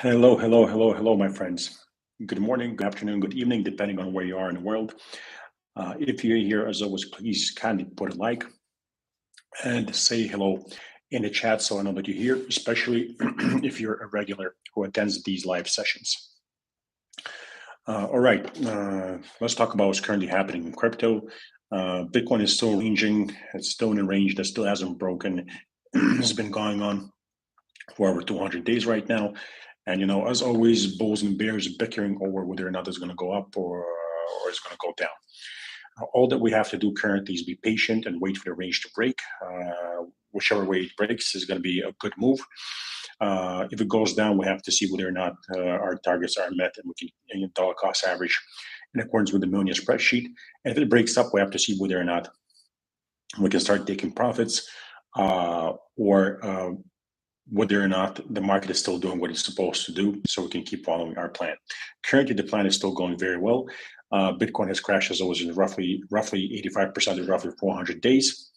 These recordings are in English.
Hello, hello, hello, hello, my friends. Good morning, good afternoon, good evening, depending on where you are in the world. If you're here, as always, please kindly put a like and say hello in the chat so I know that you're here, especially if you're a regular who attends these live sessions. All right, let's talk about what's currently happening in crypto. Bitcoin is still ranging, it's still in a range that still hasn't broken. It's been going on for over 200 days right now. And, as always, bulls and bears bickering over whether or not it's going to go up or it's going to go down. All that we have to do currently is be patient and wait for the range to break. Whichever way it breaks is going to be a good move. If it goes down, we have to see whether or not our targets are met and we can dollar cost average in accordance with the Millionaires spreadsheet. And if it breaks up, we have to see whether or not we can start taking profits or whether or not the market is still doing what it's supposed to do so we can keep following our plan. Currently, the plan is still going very well. Bitcoin has crashed as always in roughly 85% of roughly 400 days.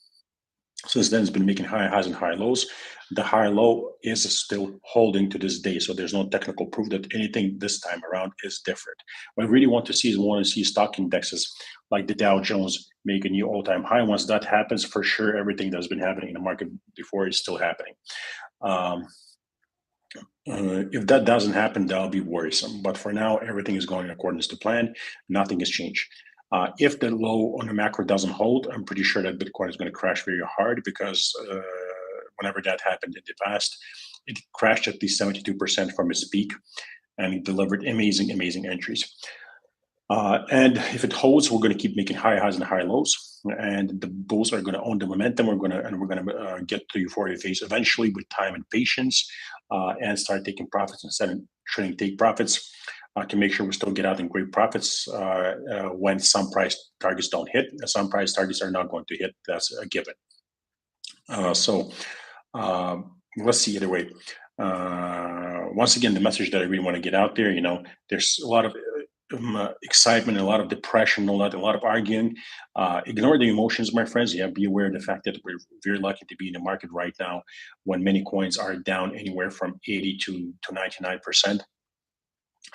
Since then, it's been making high highs and high lows. The high low is still holding to this day, so there's no technical proof that anything this time around is different. What I really want to see is we want to see stock indexes like the Dow Jones make a new all-time high. Once that happens, for sure, everything that's been happening in the market before is still happening. If that doesn't happen, that'll be worrisome. But for now, everything is going in accordance to plan. Nothing has changed. If the low on the macro doesn't hold, I'm pretty sure that Bitcoin is going to crash very hard because whenever that happened in the past, it crashed at least 72% from its peak and it delivered amazing, amazing entries. And if it holds, we're going to keep making high highs and high lows, and the bulls are going to own the momentum. We're going to get to euphoria phase eventually with time and patience, and start taking profits instead of trying to take profits to make sure we still get out in great profits when some price targets don't hit. Some price targets are not going to hit. That's a given. So let's see. Either way, once again, the message that I really want to get out there, there's a lot of excitement, a lot of depression, a lot of arguing. Ignore the emotions, my friends. Yeah, be aware of the fact that we're very lucky to be in the market right now when many coins are down anywhere from 80 to 99%.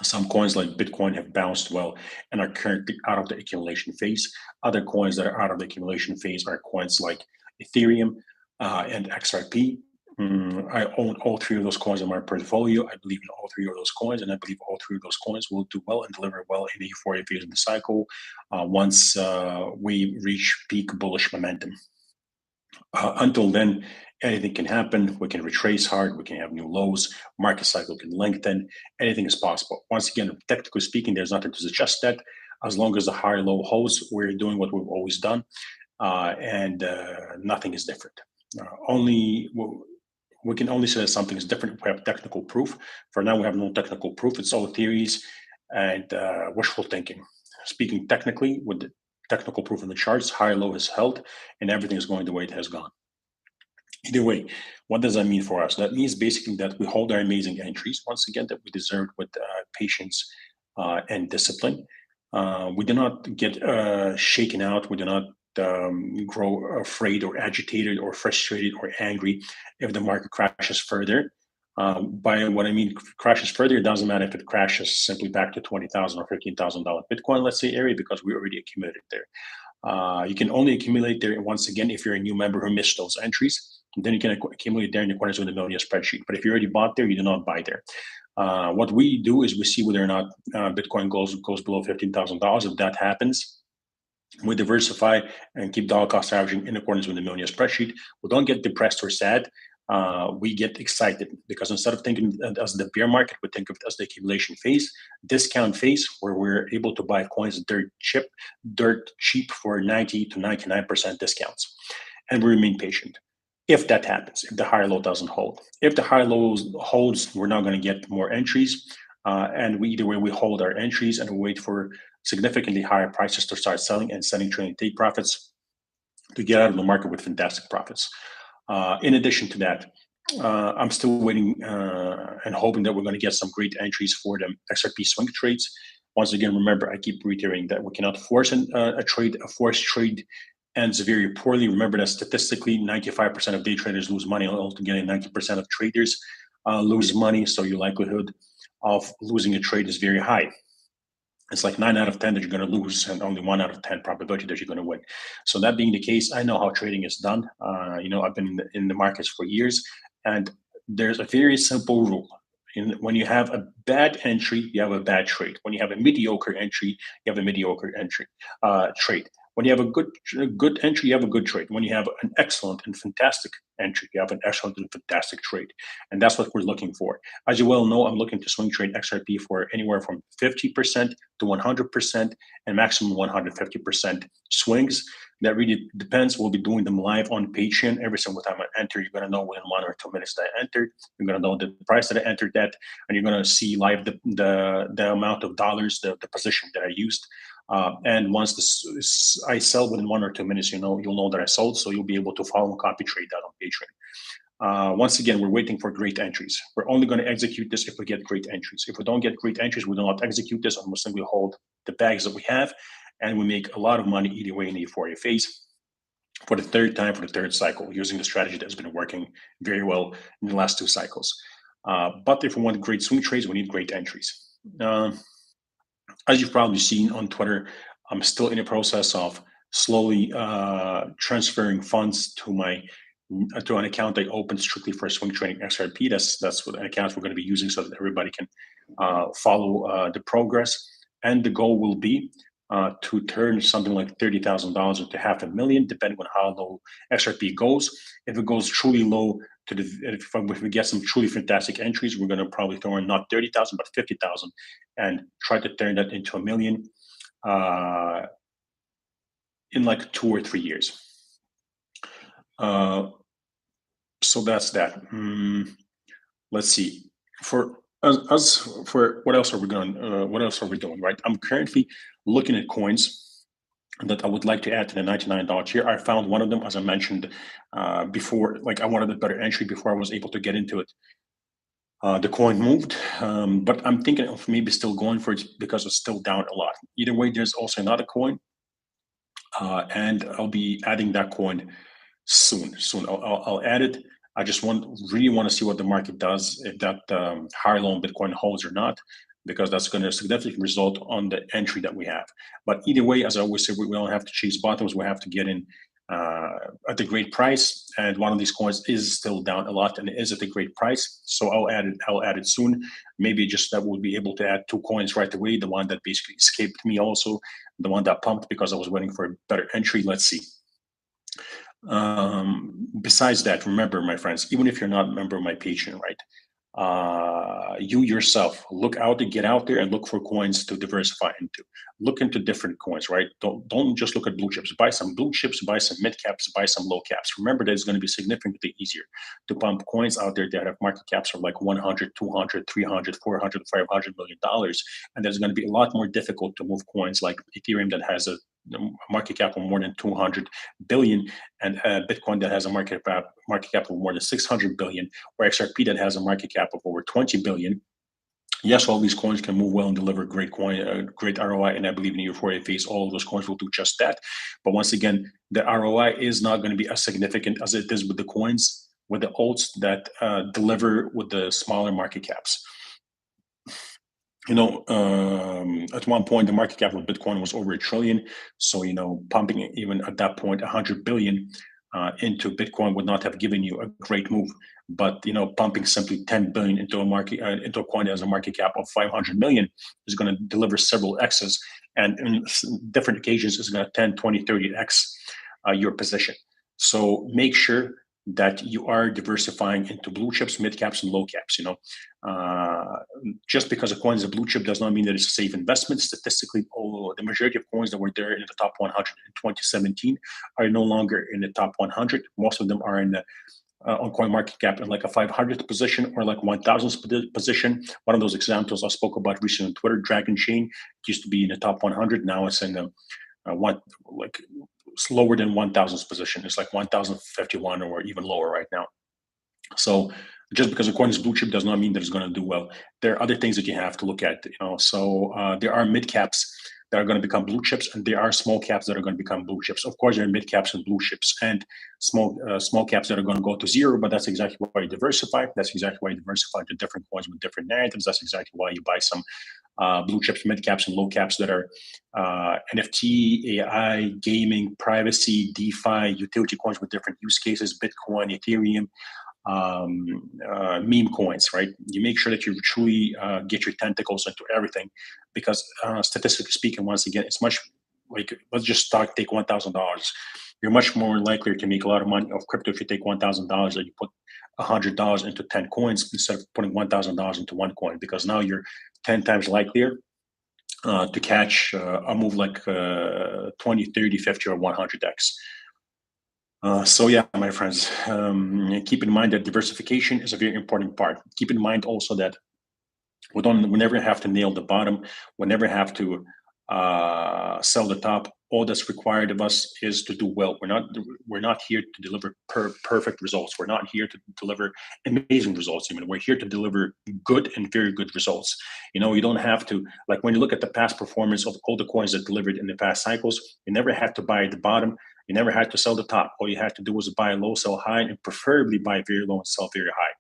Some coins like Bitcoin have bounced well and are currently out of the accumulation phase. Other coins that are out of the accumulation phase are coins like Ethereum and XRP. I own all three of those coins in my portfolio. I believe in all three of those coins, and I believe all three of those coins will do well and deliver well in the euphoria phase of the cycle once we reach peak bullish momentum. Until then, anything can happen. We can retrace hard. We can have new lows. Market cycle can lengthen. Anything is possible. Once again, technically speaking, there's nothing to suggest that. As long as the high low holds, we're doing what we've always done, and nothing is different. We can only say that something is different if we have technical proof. For now, we have no technical proof. It's all theories and wishful thinking. Speaking technically, with the technical proof in the charts, high low has held, and everything is going the way it has gone. Either way, what does that mean for us? That means basically that we hold our amazing entries, once again, that we deserved with patience and discipline. We do not get shaken out. We do not grow afraid or agitated or frustrated or angry if the market crashes further. By what I mean crashes further, it doesn't matter if it crashes simply back to $20,000 or $15,000 Bitcoin, let's say, area, because we already accumulated there. You can only accumulate there once again if you're a new member who missed those entries. Then you can accumulate there in accordance with the Millionaires spreadsheet. But if you already bought there, you do not buy there. What we do is we see whether or not Bitcoin goes below $15,000. If that happens, we diversify and keep dollar cost averaging in accordance with the Millionaires spreadsheet. We don't get depressed or sad. We get excited because instead of thinking as the bear market, we think of it as the accumulation phase, discount phase, where we're able to buy coins dirt cheap for 90 to 99% discounts. And we remain patient. If that happens, if the higher low doesn't hold. If the higher low holds, we're not going to get more entries. And either way, we hold our entries and wait for significantly higher prices to start selling and selling trading take profits to get out of the market with fantastic profits. In addition to that, I'm still waiting and hoping that we're going to get some great entries for the XRP swing trades. Once again, remember, I keep reiterating that we cannot force a trade. A forced trade ends very poorly. Remember that statistically, 95% of day traders lose money altogether. 90% of traders lose money. So your likelihood of losing a trade is very high. It's like 9 out of 10 that you're going to lose, and only 1 out of 10 probability that you're going to win. So that being the case, I know how trading is done. I've been in the markets for years, and there's a very simple rule. When you have a bad entry, you have a bad trade. When you have a mediocre entry, you have a mediocre entry trade. When you have a good entry, you have a good trade. When you have an excellent and fantastic entry, you have an excellent and fantastic trade, and that's what we're looking for. As you well know, I'm looking to swing trade XRP for anywhere from 50% to 100% and maximum 150% swings. That really depends. We'll be doing them live on Patreon. Every single time I enter, you're going to know within 1 or 2 minutes that I entered. You're going to know the price that I entered that, and you're going to see live the amount of dollars, the position that I used. And once I sell within 1 or 2 minutes, you'll know that I sold, so you'll be able to follow and copy trade that on Patreon. Once again, we're waiting for great entries. We're only going to execute this if we get great entries. If we don't get great entries, we do not execute this, and we'll simply hold the bags that we have, and we make a lot of money either way in the euphoria phase for the third time, for the third cycle, using the strategy that's been working very well in the last 2 cycles. But if we want great swing trades, we need great entries. As you've probably seen on Twitter, I'm still in the process of slowly transferring funds to an account I opened strictly for swing trading XRP. That's what an account we're going to be using so that everybody can follow the progress. And the goal will be to turn something like $30,000 into $500,000, depending on how low XRP goes. If it goes truly low, if we get some truly fantastic entries, we're going to probably throw in not 30,000 but 50,000 and try to turn that into $1 million in like 2 or 3 years. So that's that. Let's see. For what else are we going? What else are we doing? Right. I'm currently looking at coins that I would like to add to the $99 tier. I found one of them, as I mentioned before. Like, I wanted a better entry before I was able to get into it. The coin moved, but I'm thinking of maybe still going for it because it's still down a lot. Either way, there's also another coin, and I'll be adding that coin soon. I'll add it. I just really want to see what the market does, if that higher low on Bitcoin holds or not, because that's going to significantly result on the entry that we have. But either way, as I always say, we don't have to chase bottoms. We have to get in at a great price. And one of these coins is still down a lot and it is at a great price. So I'll add it soon. Maybe just that we'll be able to add 2 coins right away. The one that basically escaped me also, the one that pumped because I was waiting for a better entry. Let's see. Besides that, remember, my friends, even if you're not a member of my Patreon, right? You yourself get out there and look for coins to diversify into. Look into different coins, right? Don't just look at blue chips. Buy some blue chips, buy some mid caps, buy some low caps. Remember that it's going to be significantly easier to pump coins out there that have market caps of like 100, 200, 300, 400, 500 million dollars. And there's going to be a lot more difficult to move coins like Ethereum that has a market cap of more than 200 billion, and Bitcoin that has a market cap of more than 600 billion, or XRP that has a market cap of over 20 billion. Yes, all these coins can move well and deliver great ROI, and I believe in the euphoria phase, all of those coins will do just that. But once again, the ROI is not going to be as significant as it is with the coins, with the alts that deliver with the smaller market caps. At one point, the market cap of Bitcoin was over $1 trillion. So, pumping it even at that point, 100 billion into Bitcoin would not have given you a great move. But, pumping simply 10 billion into a coin that has a market cap of 500 million is going to deliver several X's. And in different occasions, is going to 10, 20, 30X your position. So make sure that you are diversifying into blue chips, mid caps, and low caps. Just because a coin is a blue chip does not mean that it's a safe investment. Statistically, the majority of coins that were there in the top 100 in 2017 are no longer in the top 100. Most of them are in the on CoinMarketCap in like a 500th position or like 1000th position. One of those examples I spoke about recently on Twitter, Dragon Chain, it used to be in the top 100. Now it's in the it's lower than 1000th position. It's like 1051 or even lower right now. So Just because a coin is blue chip does not mean that it's going to do well. There are other things that you have to look at. So there are mid caps that are going to become blue chips, and there are small caps that are going to become blue chips. Of course, there are mid caps and blue chips, and small caps that are going to go to zero. But that's exactly why you diversify. That's exactly why you diversify to different coins with different narratives. That's exactly why you buy some blue chips, mid caps, and low caps that are NFT, AI, gaming, privacy, DeFi, utility coins with different use cases, Bitcoin, Ethereum, meme coins, right? You make sure that you truly get your tentacles into everything, because statistically speaking, once again, it's much like, let's just take $1,000. You're much more likely to make a lot of money off crypto if you take $1,000 and you put $100 into 10 coins instead of putting $1,000 into one coin, because now you're 10 times likelier to catch a move like 20, 30, 50, or 100x. So yeah, my friends, keep in mind that diversification is a very important part. Keep in mind also that we never have to nail the bottom. We never have to sell the top. All that's required of us is to do well. We're not here to deliver perfect results. We're not here to deliver amazing results. Even we're here to deliver good and very good results. You don't have to, like, when you look at the past performance of all the coins that delivered in the past cycles. You never had to buy at the bottom. You never had to sell the top. All you had to do was buy low, sell high, and preferably buy very low and sell very high.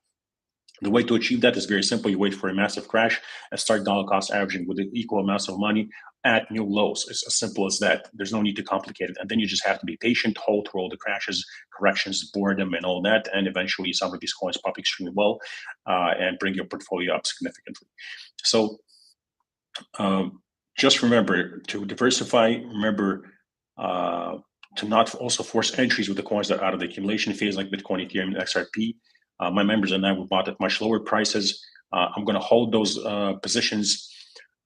The way to achieve that is very simple. You wait for a massive crash and start dollar cost averaging with equal amounts of money at new lows. It's as simple as that. There's no need to complicate it. And then you just have to be patient, hold through all the crashes, corrections, boredom, and all that. And eventually some of these coins pop extremely well and bring your portfolio up significantly. So just remember to diversify. Remember to not also force entries with the coins that are out of the accumulation phase, like Bitcoin, Ethereum, and XRP. My members and I, we bought at much lower prices. I'm going to hold those positions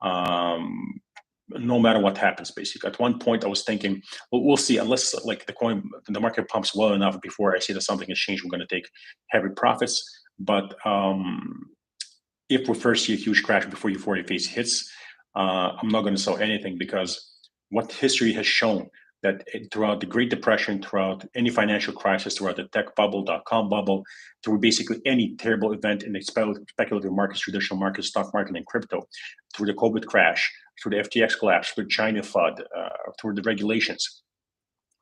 no matter what happens. Basically, at one point I was thinking, well, we'll see. Unless like the market pumps well enough before I see that something has changed, we're going to take heavy profits. But if we first see a huge crash before euphoria phase hits, I'm not going to sell anything, because what history has shown that throughout the Great Depression, throughout any financial crisis, throughout the tech bubble, dot-com bubble, through basically any terrible event in the speculative markets, traditional markets, stock market, and crypto, through the COVID crash, through the FTX collapse, through the China flood, through the regulations,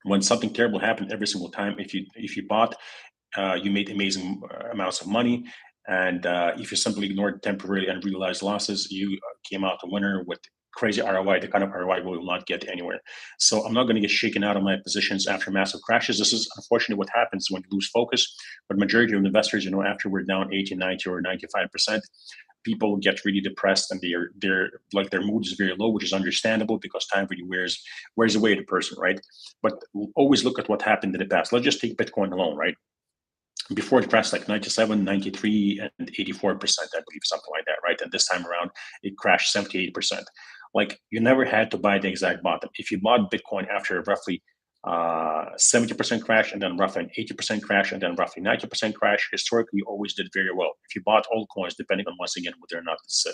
when something terrible happened, every single time, if you bought, you made amazing amounts of money. And if you simply ignored temporarily unrealized losses, you came out a winner with crazy ROI, the kind of ROI we will not get anywhere. So I'm not going to get shaken out of my positions after massive crashes. This is unfortunately what happens when you lose focus. But majority of investors, after we're down 80, 90, or 95%, people get really depressed, and they're like, their mood is very low, which is understandable because time really wears away the person, right? But always look at what happened in the past. Let's just take Bitcoin alone, right? Before it crashed like 97, 93, and 84%, I believe, something like that, right? And this time around, it crashed 78%. Like, you never had to buy the exact bottom. If you bought Bitcoin after roughly 70% crash, and then roughly an 80% crash, and then roughly 90% crash, historically, you always did very well. If you bought altcoins, depending on, once again, whether or not it's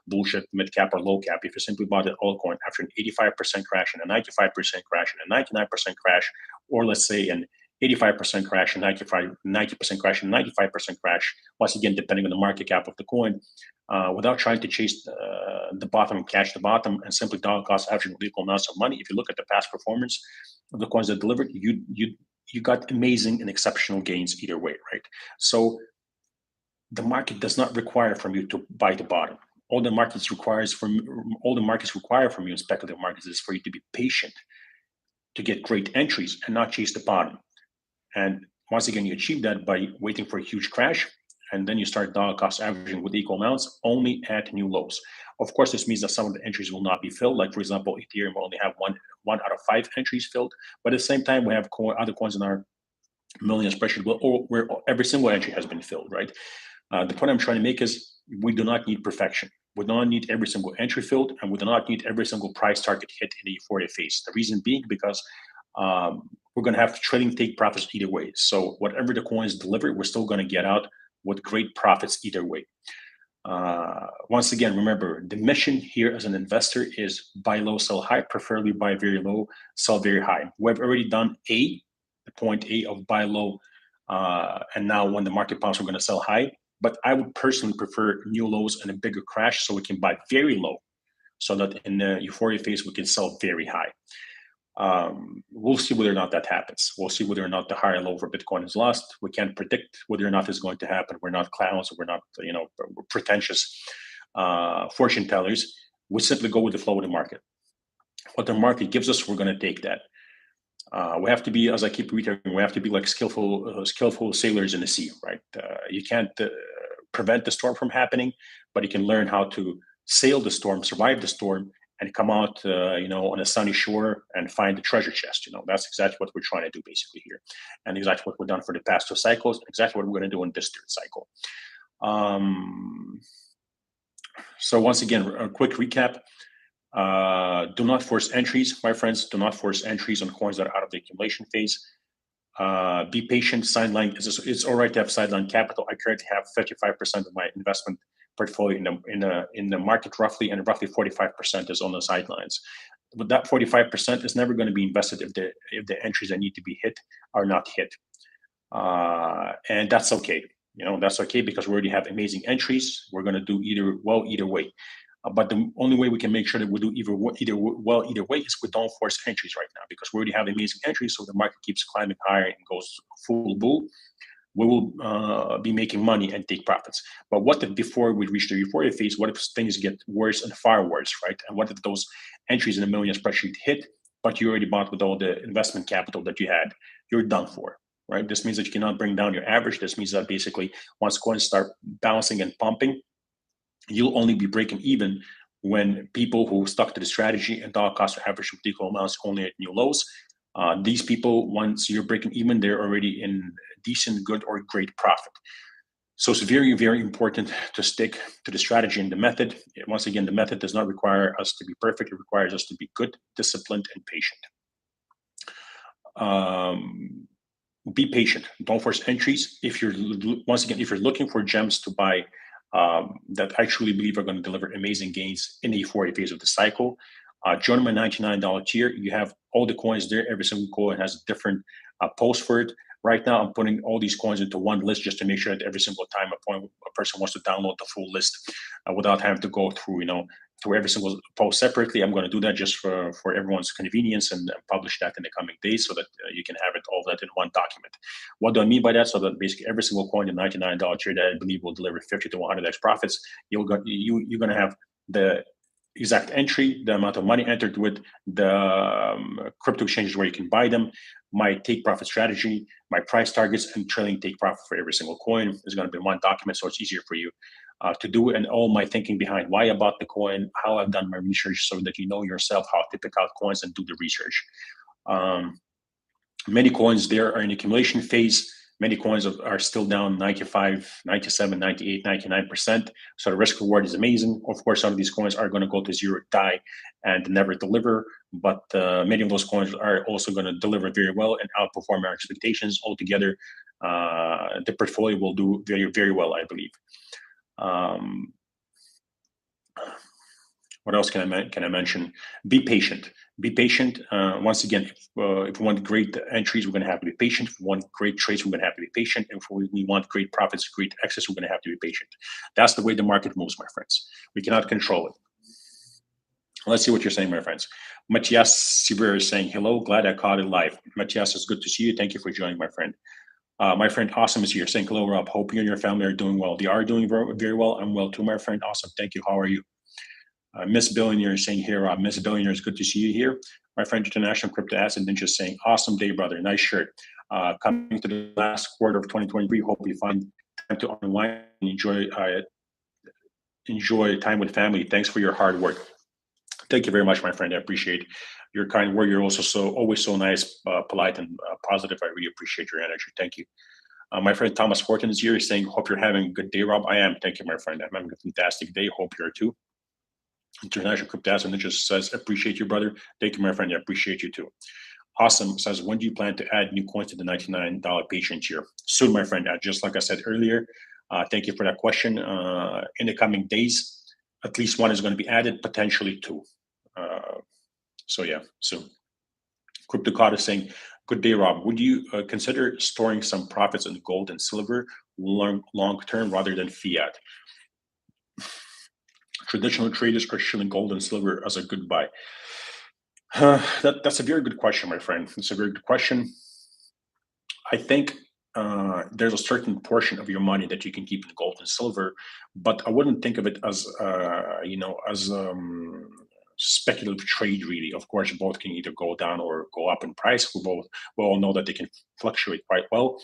bullshit, mid cap, or low cap, if you simply bought an altcoin after an 85% crash, and a 95% crash, and a 99% crash, or let's say an 85% crash, and 90% crash, and 95% crash, once again, depending on the market cap of the coin, without trying to chase the bottom and catch the bottom, and simply dollar cost averaging with equal amounts of money. If you look at the past performance of the coins that delivered, you got amazing and exceptional gains either way, right? So the market does not require from you to buy the bottom. All the markets require from you in speculative markets is for you to be patient, to get great entries, and not chase the bottom. And once again, you achieve that by waiting for a huge crash, and then you start dollar cost averaging with equal amounts only at new lows. Of course, this means that some of the entries will not be filled. Like, for example, Ethereum will only have one out of 5 entries filled. But at the same time, we have other coins in our Millionaires spreadsheet where every single entry has been filled, right? The point I'm trying to make is, we do not need perfection. We do not need every single entry filled, and we do not need every single price target hit in the euphoria phase. The reason being because we're going to have trading take profits either way. So whatever the coins deliver, we're still going to get out with great profits either way. Once again, remember, the mission here as an investor is buy low, sell high, preferably buy very low, sell very high. We've already done the point A of buy low, and now when the market pumps, we're going to sell high. But I would personally prefer new lows and a bigger crash so we can buy very low, so that in the euphoria phase we can sell very high. We'll see whether or not that happens. We'll see whether or not the higher low for Bitcoin is lost. We can't predict whether or not it's going to happen. We're not clowns. We're not, we're pretentious fortune tellers. We simply go with the flow of the market. What the market gives us, we're going to take that. We have to be, as I keep reiterating, we have to be like skillful sailors in the sea, right? You can't prevent the storm from happening, but you can learn how to sail the storm, survive the storm, and come out, on a sunny shore and find the treasure chest. That's exactly what we're trying to do basically here, and exactly what we've done for the past 2 cycles, and exactly what we're going to do in this 3rd cycle. So once again, a quick recap. Do not force entries, my friends. Do not force entries on coins that are out of the accumulation phase. Be patient. Sideline. It's all right to have sideline capital. I currently have 55% of my investment portfolio in the market roughly, and roughly 45% is on the sidelines. But that 45% is never going to be invested if the entries that need to be hit are not hit, and that's okay. That's okay, because we already have amazing entries. We're going to do either way. But the only way we can make sure that we do either way is we don't force entries right now, because we already have amazing entries. So the market keeps climbing higher and goes full bull. We will be making money and take profits. But what if before we reach the euphoria phase, what if things get worse and far worse, right? And what if those entries in the Millionaires spreadsheet hit, but you already bought with all the investment capital that you had? You're done for, right? This means that you cannot bring down your average. This means that basically once coins start bouncing and pumping, you'll only be breaking even when people who stuck to the strategy and dollar cost average with equal amounts only at new lows. These people, once you're breaking even, they're already in decent, good, or great profit. So it's very, very important to stick to the strategy and the method. Once again, the method does not require us to be perfect. It requires us to be good, disciplined, and patient. Be patient. Don't force entries. If you're looking for gems to buy that I truly believe are going to deliver amazing gains in the euphoria phase of the cycle, join my $99 tier. You have all the coins there. Every single coin has a different post for it. Right now, I'm putting all these coins into one list just to make sure that every single time a person wants to download the full list without having to go through, through every single post separately. I'm going to do that just for everyone's convenience, and publish that in the coming days so that you can have all that in one document. What do I mean by that? So that basically every single coin in $99 tier that I believe will deliver 50 to 100x profits, you're going to have the exact entry, the amount of money entered with the crypto exchanges where you can buy them, my take profit strategy, my price targets, and trailing take profit for every single coin is going to be in one document, so it's easier for you to do it, and all my thinking behind why I bought the coin, how I've done my research, so that you know yourself how to pick out coins and do the research. Many coins there are in accumulation phase. Many coins are still down 95, 97, 98, 99%. So the risk reward is amazing. Of course, some of these coins are going to go to zero, die, and never deliver. But many of those coins are also going to deliver very well and outperform our expectations. Altogether, the portfolio will do very, very well, I believe. What else can I mention? Be patient. Be patient. Once again, if we want great entries, we're going to have to be patient. If we want great trades, we're going to have to be patient. And if we want great profits, great excess, we're going to have to be patient. That's the way the market moves, my friends. We cannot control it. Let's see what you're saying, my friends. Matthias Sibir is saying, hello, glad I caught it live. Matthias, it's good to see you. Thank you for joining, my friend. My friend Awesome is here saying, hello, Rob. Hope you and your family are doing well. They are doing very, very well. I'm well too, my friend. Awesome. Thank you. How are you? Miss Billionaire is saying here, Miss Billionaire, it's good to see you here. My friend International Crypto Asset Ninja saying, awesome day, brother. Nice shirt. Coming to the last quarter of 2023, hope you find time to unwind and enjoy time with family. Thanks for your hard work. Thank you very much, my friend. I appreciate your kind word. You're also always so nice, polite, and positive. I really appreciate your energy. Thank you. My friend Thomas Horton is here saying, hope you're having a good day, Rob. I am. Thank you, my friend. I'm having a fantastic day. Hope you're too. International Crypto Asset Ninja says, appreciate you, brother. Thank you, my friend. I appreciate you too. Awesome says, when do you plan to add new coins to the $99 patient tier? Soon, my friend. Just like I said earlier, thank you for that question. In the coming days, at least one is going to be added, potentially two. So yeah, soon. CryptoCard is saying, Good day, Rob. Would you consider storing some profits in gold and silver long term rather than fiat? Traditional traders are shilling gold and silver as a good buy. That's a very good question, my friend. It's a very good question. I think there's a certain portion of your money that you can keep in gold and silver, but I wouldn't think of it as as speculative trade. Really, of course, both can either go down or go up in price. We all know that they can fluctuate quite well.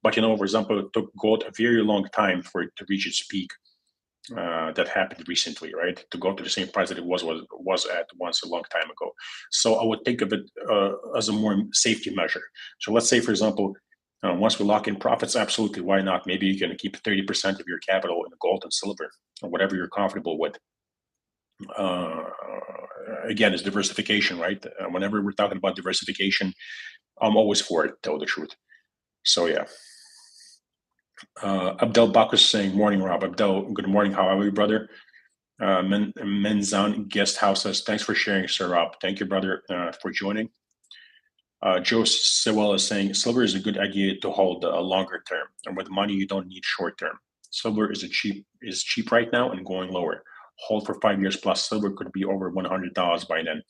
But for example, it took gold a very long time for it to reach its peak. That happened recently, right? To go to the same price that it was at once a long time ago. So I would think of it as a more safety measure. So let's say, for example, once we lock in profits, absolutely, why not? Maybe you can keep 30% of your capital in gold and silver, or whatever you're comfortable with. Uh, Again, it's diversification, right? Whenever we're talking about diversification, I'm always for it, tell the truth. So yeah. Abdel Bakus saying, "Morning, Rob." Abdel, good morning. How are you, brother? Menzan Guest House says, "Thanks for sharing, Sir Rob." Thank you, brother, for joining. Joe Sewell is saying, "Silver is a good idea to hold a longer term, and with money you don't need short term. Silver is cheap right now and going lower. Hold for 5 years plus. Silver could be over $100 by then."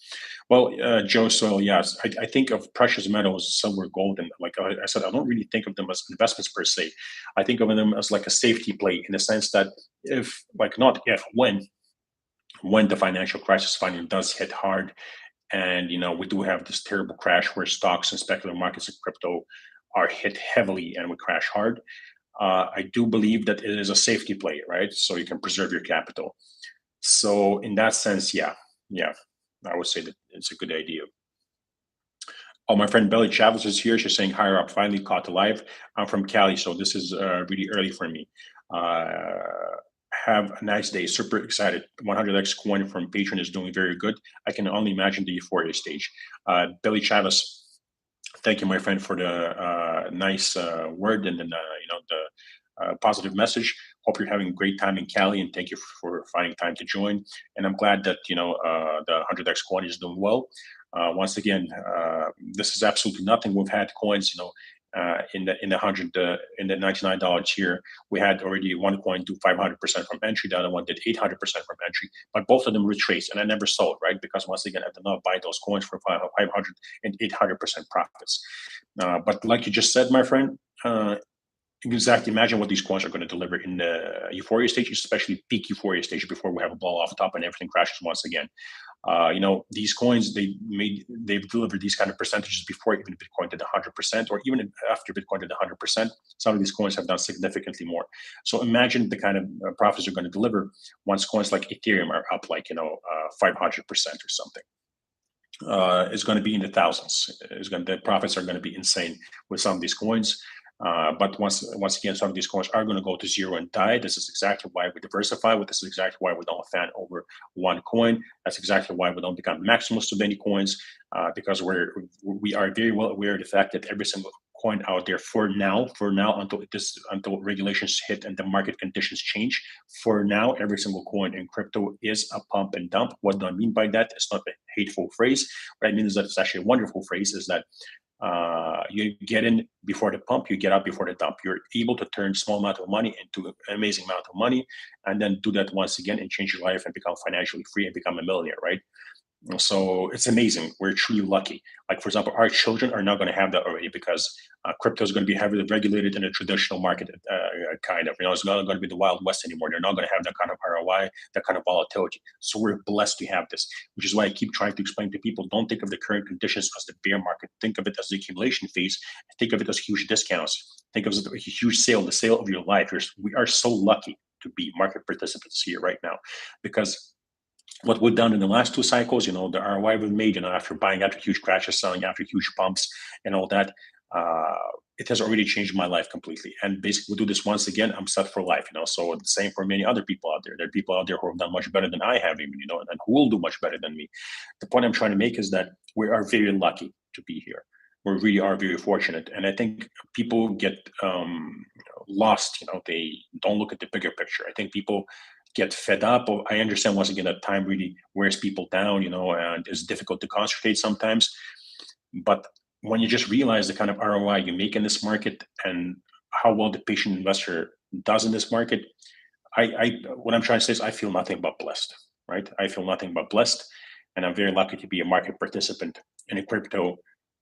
Well, Joe Sewell, yes, I think of precious metals, silver, gold, and like I said, I don't really think of them as investments per se. I think of them as like a safety play in the sense that if, like, not if, when the financial crisis finally does hit hard, and we do have this terrible crash where stocks and speculative markets and crypto are hit heavily and we crash hard. I do believe that it is a safety play, right? So you can preserve your capital. So in that sense, yeah, I would say that it's a good idea. Oh, my friend Belly Chavez is here. She's saying, "Higher up, finally caught alive." I'm from Cali, so this is really early for me. Uh, have a nice day. Super excited. 100x coin from Patreon is doing very good. I can only imagine the euphoria stage. Belly Chavez, thank you, my friend, for the nice word and then the positive message. Hope you're having a great time in Cali, and thank you for finding time to join. And I'm glad that the 100x coin is doing well. Once again, this is absolutely nothing. We've had coins, in the $99 tier. We had already one coin do 500% from entry. The other one did 800% from entry, but both of them retraced, and I never sold, right? Because once again, I did not buy those coins for 500 and 800% profits. But like you just said, my friend, exactly. Imagine what these coins are going to deliver in the euphoria stage, especially peak euphoria stage, before we have a blow off top and everything crashes once again. These coins, they've delivered these kind of percentages before even Bitcoin did 100%, or even after Bitcoin did 100%. Some of these coins have done significantly more. So imagine the kind of profits you're going to deliver once coins like Ethereum are up, like 500% or something. Is going to be in the thousands. The profits are going to be insane with some of these coins. But once again, some of these coins are going to go to zero and die. This is exactly why we diversify. This is exactly why we don't fan over one coin. That's exactly why we don't become maximalists of any coins, because we are very well aware of the fact that every single coin out there for now until regulations hit and the market conditions change. For now, every single coin in crypto is a pump and dump. What do I mean by that? It's not a hateful phrase. What I mean is that it's actually a wonderful phrase. Is that you get in before the pump, you get out before the dump. You're able to turn small amount of money into an amazing amount of money, and then do that once again and change your life and become financially free and become a millionaire, right? So it's amazing. We're truly lucky. Like, for example, our children are not going to have that already because crypto is going to be heavily regulated in a traditional market, kind of. It's not going to be the Wild West anymore. They're not going to have that kind of ROI, that kind of volatility. So we're blessed to have this, which is why I keep trying to explain to people, don't think of the current conditions as the bear market. Think of it as the accumulation phase. Think of it as huge discounts. Think of it as a huge sale, the sale of your life. We are so lucky to be market participants here right now, because what we've done in the last two cycles, the ROI we've made, after buying after huge crashes, selling after huge pumps and all that, it has already changed my life completely. And basically, we do this once again, I'm set for life, So the same for many other people out there. There are people out there who have done much better than I have, even, and who will do much better than me. The point I'm trying to make is that we are very lucky to be here. We really are very fortunate. And I think people get lost, they don't look at the bigger picture. I think people get fed up. I understand, once again, that time really wears people down, and it's difficult to concentrate sometimes. But when you just realize the kind of ROI you make in this market and how well the patient investor does in this market, what I'm trying to say is I feel nothing but blessed, right? I feel nothing but blessed, and I'm very lucky to be a market participant in crypto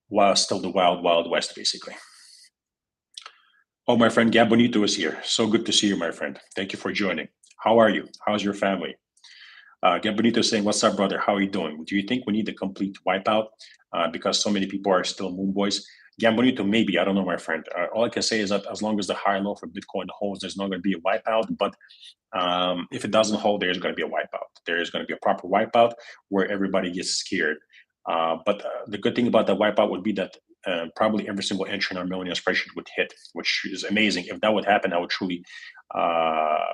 while still the wild, wild west, basically. Oh, my friend Gabonito is here. So good to see you, my friend. Thank you for joining. How are you? How's your family? Gabonito is saying, "What's up, brother? How are you doing? Do you think we need a complete wipeout because so many people are still moon boys?" Gambonito, maybe. I don't know, my friend. All I can say is that as long as the high low for Bitcoin holds, there's not going to be a wipeout. But if it doesn't hold, there's going to be a wipeout. There is going to be a proper wipeout where everybody gets scared. But the good thing about that wipeout would be that probably every single entry in our millionaire spreadsheet would hit, which is amazing. If that would happen, I would truly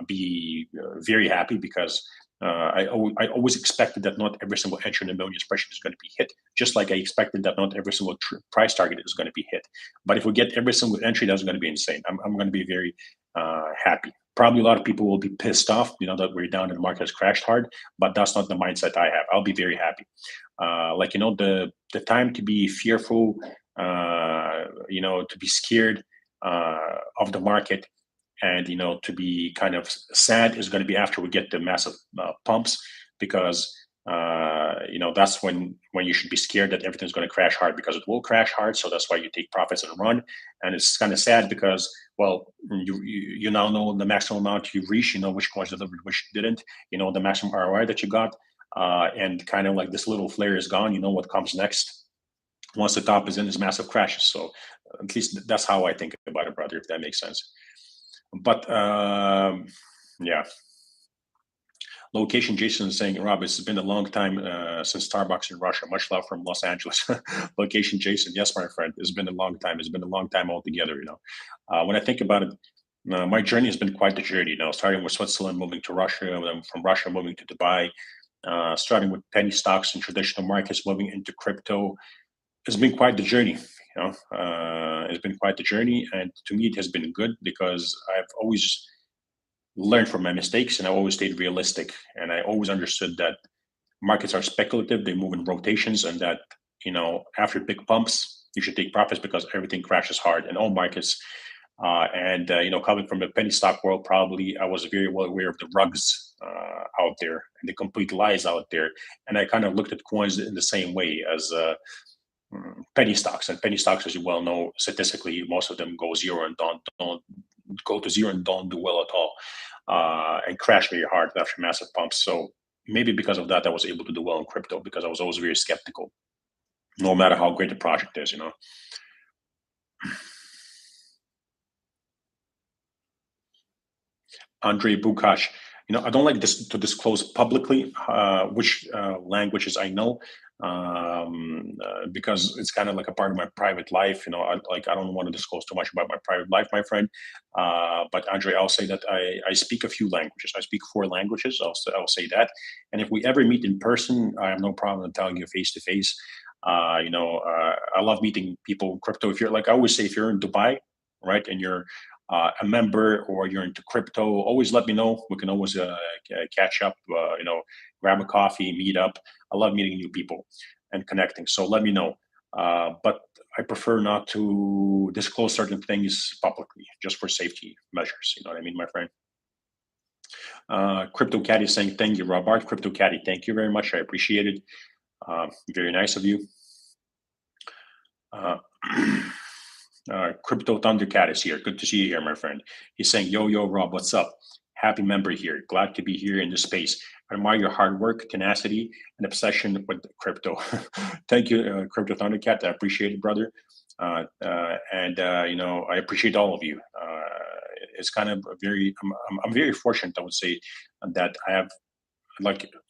be very happy because I always expected that not every single entry in the millionaire spreadsheet is going to be hit, just like I expected that not every single price target is going to be hit. But if we get every single entry, that's going to be insane. I'm going to be very happy. Probably a lot of people will be pissed off, that we're down and the market has crashed hard, but that's not the mindset I have. I'll be very happy. The time to be fearful, to be scared of the market, and to be kind of sad is going to be after we get the massive pumps, because that's when you should be scared that everything's going to crash hard, because it will crash hard. So that's why you take profits and run. And it's kind of sad because, well, you now know the maximum amount you've reached, which coins delivered, which didn't, the maximum ROI that you got, and kind of like this little flare is gone. You know what comes next once the top is in, is massive crashes. So at least that's how I think about it, brother, if that makes sense. But yeah. Location Jason is saying, Rob, it's been a long time since Starbucks in Russia. Much love from Los Angeles. Location Jason, yes, my friend, it's been a long time. It's been a long time altogether. When I think about it, my journey has been quite the journey. Starting with Switzerland, moving to Russia, then from Russia moving to Dubai, starting with penny stocks and traditional markets, moving into crypto. It's been quite the journey. It's been quite the journey, and to me, it has been good because I've always learned from my mistakes, and I always stayed realistic, and I always understood that markets are speculative, they move in rotations, and that after big pumps you should take profits because everything crashes hard in all markets. Coming from the penny stock world, probably I was very well aware of the rugs out there and the complete lies out there, and I kind of looked at coins in the same way as penny stocks. And penny stocks, as you well know, statistically most of them go zero and don't go to zero and don't do well at all, and crash very hard after massive pumps. So maybe because of that, I was able to do well in crypto, because I was always very skeptical, no matter how great the project is. Andre Bukash, I don't like this to disclose publicly which languages I know, because it's kind of like a part of my private life. I don't want to disclose too much about my private life, my friend. But Andre, I'll say that I speak a few languages. I speak 4 languages. I'll say that. And if we ever meet in person, I have no problem telling you face to face. I love meeting people in crypto. If you're, like I always say, if you're in Dubai, right, and you're a member or you're into crypto, always let me know. We can always catch up, grab a coffee, meet up. I love meeting new people and connecting. So let me know. But I prefer not to disclose certain things publicly, just for safety measures. You know what I mean, my friend? Crypto Caddy saying, thank you, Robert. Crypto Caddy, thank you very much. I appreciate it. Very nice of you. Crypto Thundercat is here. Good to see you here, my friend. He's saying, yo, Rob, what's up? Happy member here. Glad to be here in this space. I admire your hard work, tenacity, and obsession with crypto. Thank you, Crypto Thundercat. I appreciate it, brother. I appreciate all of you. It's kind of I'm very fortunate, I would say, that I have,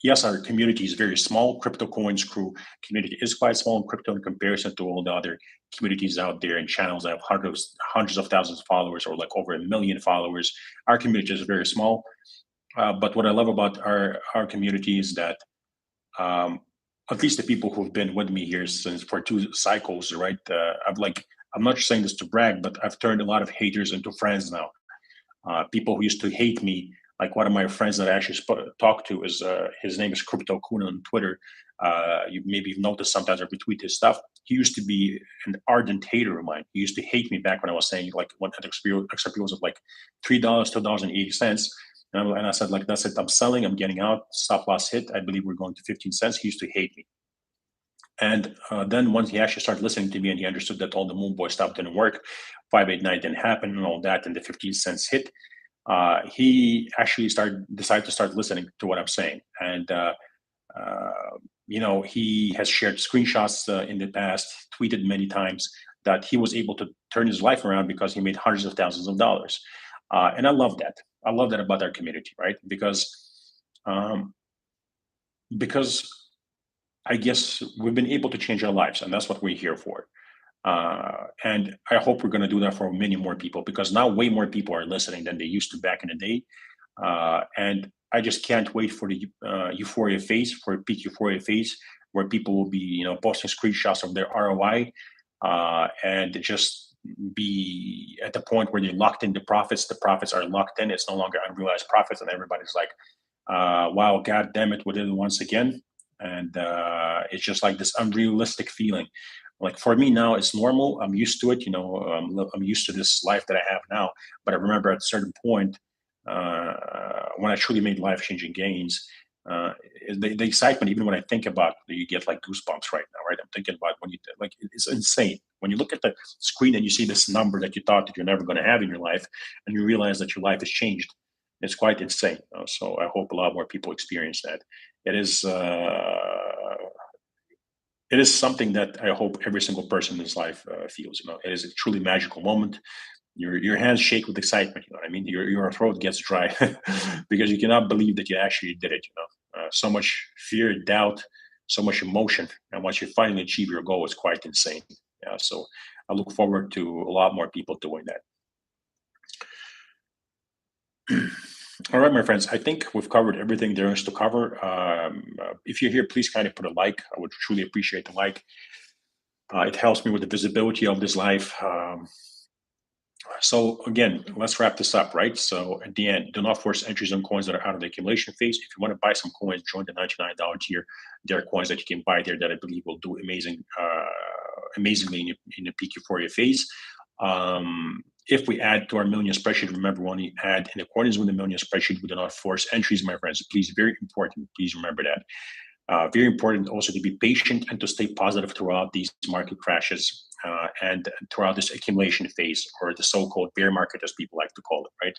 yes, our community is very small. Crypto Coins Crew community is quite small in crypto in comparison to all the other communities out there and channels that have hundreds of thousands of followers, or like over 1 million followers. Our community is very small. But what I love about our community is that at least the people who've been with me here for 2 cycles, right? I'm not saying this to brag, but I've turned a lot of haters into friends now. People who used to hate me, like one of my friends that I actually talked to, is his name is Crypto Kun on Twitter. Maybe you've noticed sometimes I retweet his stuff. He used to be an ardent hater of mine. He used to hate me back when I was saying like when XRP was at like $3, $2.80. And I said, like, that's it. I'm selling. I'm getting out. Stop loss hit. I believe we're going to 15 cents. He used to hate me. And then once he actually started listening to me and he understood that all the Moon Boy stuff didn't work, 589 didn't happen and all that, and the 15 cents hit, he actually decided to start listening to what I'm saying. And he has shared screenshots in the past, tweeted many times that he was able to turn his life around because he made hundreds of thousands of dollars. And I love that. I love that about our community, right? Um, because I guess we've been able to change our lives, and that's what we're here for. And I hope we're going to do that for many more people, because now way more people are listening than they used to back in the day. And I just can't wait for the euphoria phase, for peak euphoria phase, where people will be, posting screenshots of their ROI, and just be at the point where they locked in the profits. The profits are locked in. It's no longer unrealized profits, and everybody's like, "Wow, God damn it, we did it once again." And it's just like this unrealistic feeling. Like for me now, it's normal. I'm used to it. I'm used to this life that I have now. But I remember at a certain point, when I truly made life-changing gains, the excitement, even when I think about it, you get like goosebumps right now, right? I'm thinking about when it's insane. When you look at the screen and you see this number that you thought that you're never going to have in your life, and you realize that your life has changed, it's quite insane. So I hope a lot more people experience that. It is, it is something that I hope every single person in his life feels. It is a truly magical moment. Your hands shake with excitement. You know what I mean? Your throat gets dry because you cannot believe that you actually did it. So much fear, doubt, so much emotion, and once you finally achieve your goal, it's quite insane. Yeah. So I look forward to a lot more people doing that. All right, my friends, I think we've covered everything there is to cover. If you're here, please kind of put a like. I would truly appreciate the like. It helps me with the visibility of this live. So again, let's wrap this up, right? So at the end, do not force entries on coins that are out of the accumulation phase. If you want to buy some coins, join the $99 tier. There are coins that you can buy there that I believe will do amazingly in the peak euphoria phase. If we add to our million spreadsheet, remember, we only add in accordance with the million spreadsheet. We do not force entries, my friends. Please, very important. Please remember that. Very important also to be patient and to stay positive throughout these market crashes and throughout this accumulation phase, or the so-called bear market, as people like to call it, right?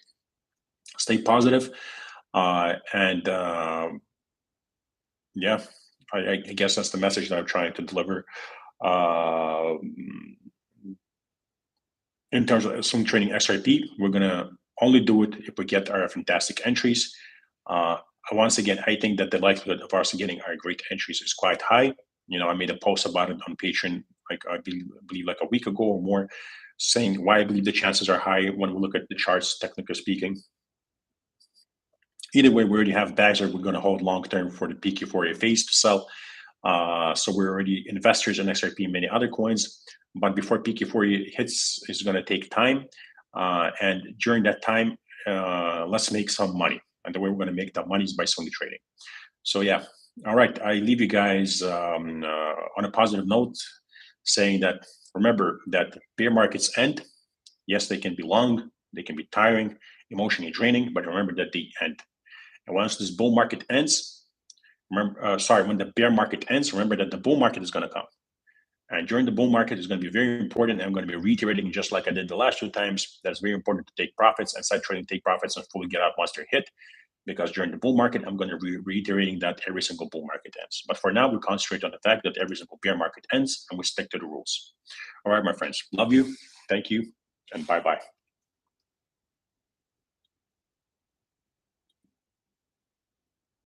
Stay positive. And yeah, I guess that's the message that I'm trying to deliver. In terms of swing trading XRP, we're going to only do it if we get our fantastic entries. Once again, I think that the likelihood of us getting our great entries is quite high. I made a post about it on Patreon, like I believe like a week ago or more, saying why I believe the chances are high when we look at the charts, technically speaking. Either way, we already have bags that we're going to hold long term for the peak euphoria phase to sell. So we're already investors in XRP and many other coins. But before peak euphoria hits, it's going to take time. And during that time, let's make some money. And the way we're going to make that money is by swing trading. So yeah, all right. I leave you guys on a positive note, saying that remember that bear markets end. Yes, they can be long, they can be tiring, emotionally draining, but remember that they end. And once this bull market ends, when the bear market ends, remember that the bull market is going to come. And during the bull market is going to be very important. And I'm going to be reiterating, just like I did the last 2 times, that it's very important to take profits and start trading, take profits, and fully get out once they're hit. Because during the bull market, I'm going to be reiterating that every single bull market ends. But for now, we concentrate on the fact that every single bear market ends, and we stick to the rules. All right, my friends. Love you. Thank you. And bye-bye.